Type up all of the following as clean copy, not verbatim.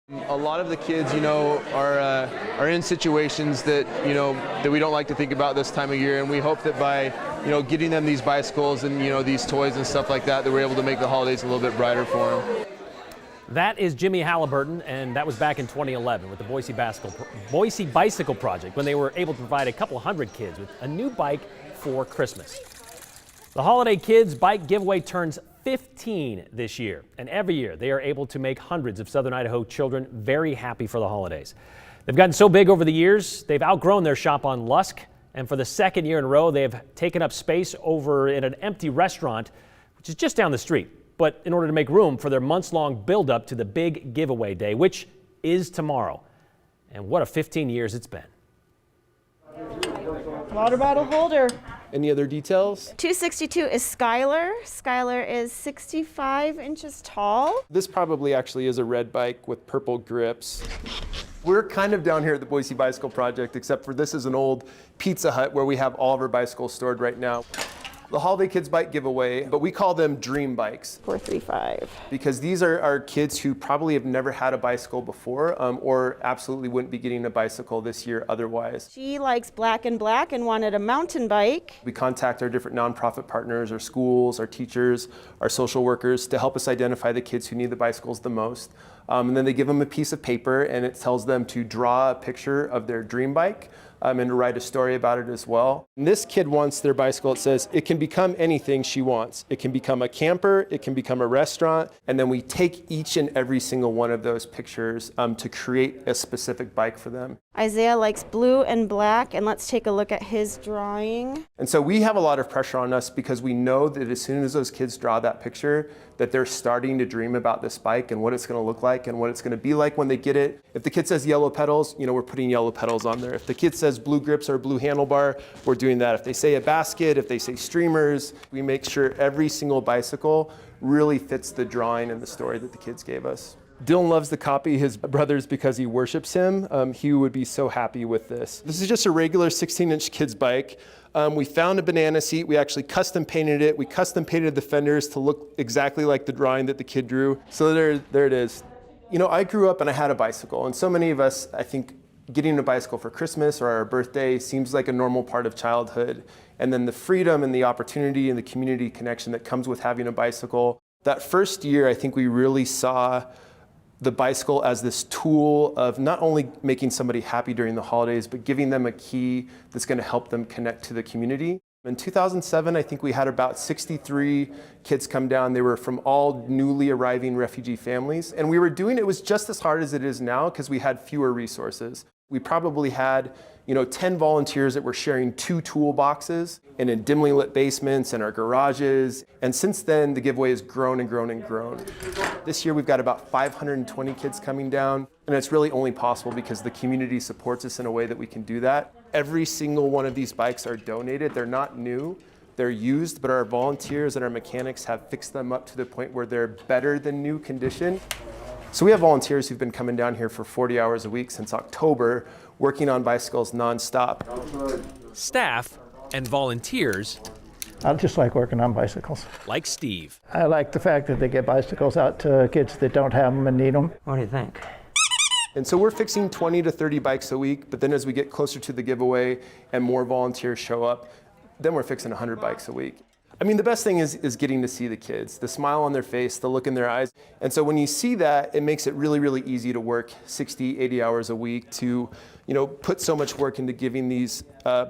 A lot of the kids, are in situations that, that we don't like to think about this time of year, and we hope that by, getting them these bicycles and, these toys and stuff like that, that we're able to make the holidays a little bit brighter for them. That is Jimmy Halliburton, and that was back in 2011 with the Boise Bicycle Project, when they were able to provide a couple hundred kids with a new bike for Christmas. The Holiday Kids Bike Giveaway turns 15 this year, and every year they are able to make hundreds of Southern Idaho children very happy for the holidays. They've gotten so big over the years, they've outgrown their shop on Lusk, and for the second year in a row, they've taken up space over in an empty restaurant, which is just down the street. But in order to make room for their months-long build-up to the big giveaway day, which is tomorrow. And what a 15 years it's been. Water bottle holder. Any other details? 262 is Skylar. Skylar is 65 inches tall. This probably actually is a red bike with purple grips. We're kind of down here at the Boise Bicycle Project, except for this is an old Pizza Hut where we have all of our bicycles stored right now. The Holiday Kids Bike Giveaway, but we call them dream bikes. 435. Because these are kids who probably have never had a bicycle before, or absolutely wouldn't be getting a bicycle this year otherwise. She likes black and wanted a mountain bike. We contact our different nonprofit partners, our schools, our teachers, our social workers to help us identify the kids who need the bicycles the most. And then they give them a piece of paper and it tells them to draw a picture of their dream bike. And to write a story about it as well. And this kid wants their bicycle. It says it can become anything she wants. It can become a camper, it can become a restaurant, and then we take each and every single one of those pictures to create a specific bike for them. Isaiah likes blue and black, and let's take a look at his drawing. And so we have a lot of pressure on us because we know that as soon as those kids draw that picture, that they're starting to dream about this bike and what it's going to look like and what it's going to be like when they get it. If the kid says yellow pedals, we're putting yellow pedals on there. If the kid says blue grips or blue handlebar, we're doing that. If they say a basket, if they say streamers, we make sure every single bicycle really fits the drawing and the story that the kids gave us. Dylan loves to copy his brothers because he worships him. He would be so happy with this. This is just a regular 16-inch kid's bike. We found a banana seat. We actually custom painted it. We custom painted the fenders to look exactly like the drawing that the kid drew. So there it is. I grew up and I had a bicycle, and so many of us, I think, getting a bicycle for Christmas or our birthday seems like a normal part of childhood. And then the freedom and the opportunity and the community connection that comes with having a bicycle. That first year, I think we really saw the bicycle as this tool of not only making somebody happy during the holidays, but giving them a key that's going to help them connect to the community. In 2007, I think we had about 63 kids come down. They were from all newly arriving refugee families. And we were doing it was just as hard as it is now because we had fewer resources. We probably had 10 volunteers that were sharing 2 toolboxes and in dimly lit basements and our garages. And since then, the giveaway has grown and grown and grown. This year, we've got about 520 kids coming down. And it's really only possible because the community supports us in a way that we can do that. Every single one of these bikes are donated. They're not new. They're used, but our volunteers and our mechanics have fixed them up to the point where they're better than new condition. So we have volunteers who've been coming down here for 40 hours a week since October, working on bicycles nonstop. Staff and volunteers. I just like working on bicycles. Like Steve. I like the fact that they get bicycles out to kids that don't have them and need them. What do you think? And so we're fixing 20 to 30 bikes a week, but then as we get closer to the giveaway and more volunteers show up, then we're fixing 100 bikes a week. I mean, the best thing is getting to see the kids, the smile on their face, the look in their eyes. And so when you see that, it makes it really, really easy to work 60, 80 hours a week to, put so much work into giving these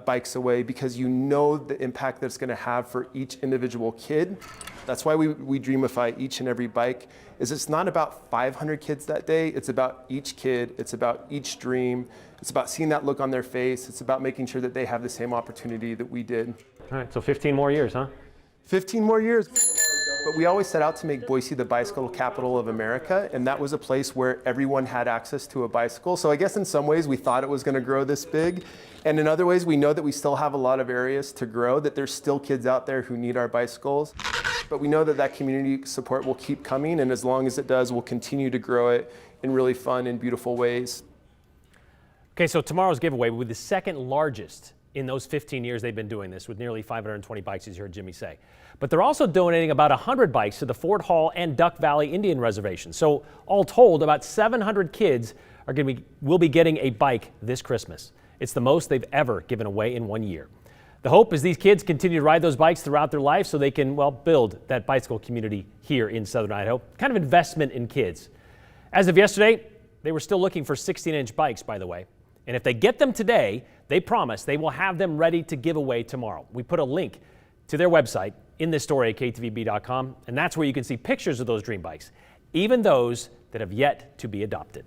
bikes away because you know the impact that it's going to have for each individual kid. That's why we dreamify each and every bike. It's not about 500 kids that day. It's about each kid. It's about each dream. It's about seeing that look on their face. It's about making sure that they have the same opportunity that we did. All right, so 15 more years, huh? 15 more years. But we always set out to make Boise the bicycle capital of America, and that was a place where everyone had access to a bicycle. So I guess in some ways we thought it was going to grow this big, and in other ways we know that we still have a lot of areas to grow, that there's still kids out there who need our bicycles. But we know that community support will keep coming, and as long as it does, we'll continue to grow it in really fun and beautiful ways. Okay, so tomorrow's giveaway will be the second largest in those 15 years they've been doing this with nearly 520 bikes, as you heard Jimmy say. But they're also donating about 100 bikes to the Fort Hall and Duck Valley Indian Reservation. So all told, about 700 kids will be getting a bike this Christmas. It's the most they've ever given away in 1 year. The hope is these kids continue to ride those bikes throughout their life so they can, well, build that bicycle community here in Southern Idaho. Kind of investment in kids. As of yesterday, they were still looking for 16-inch bikes, by the way. And if they get them today, they promise they will have them ready to give away tomorrow. We put a link to their website in this story at ktvb.com, and that's where you can see pictures of those dream bikes, even those that have yet to be adopted.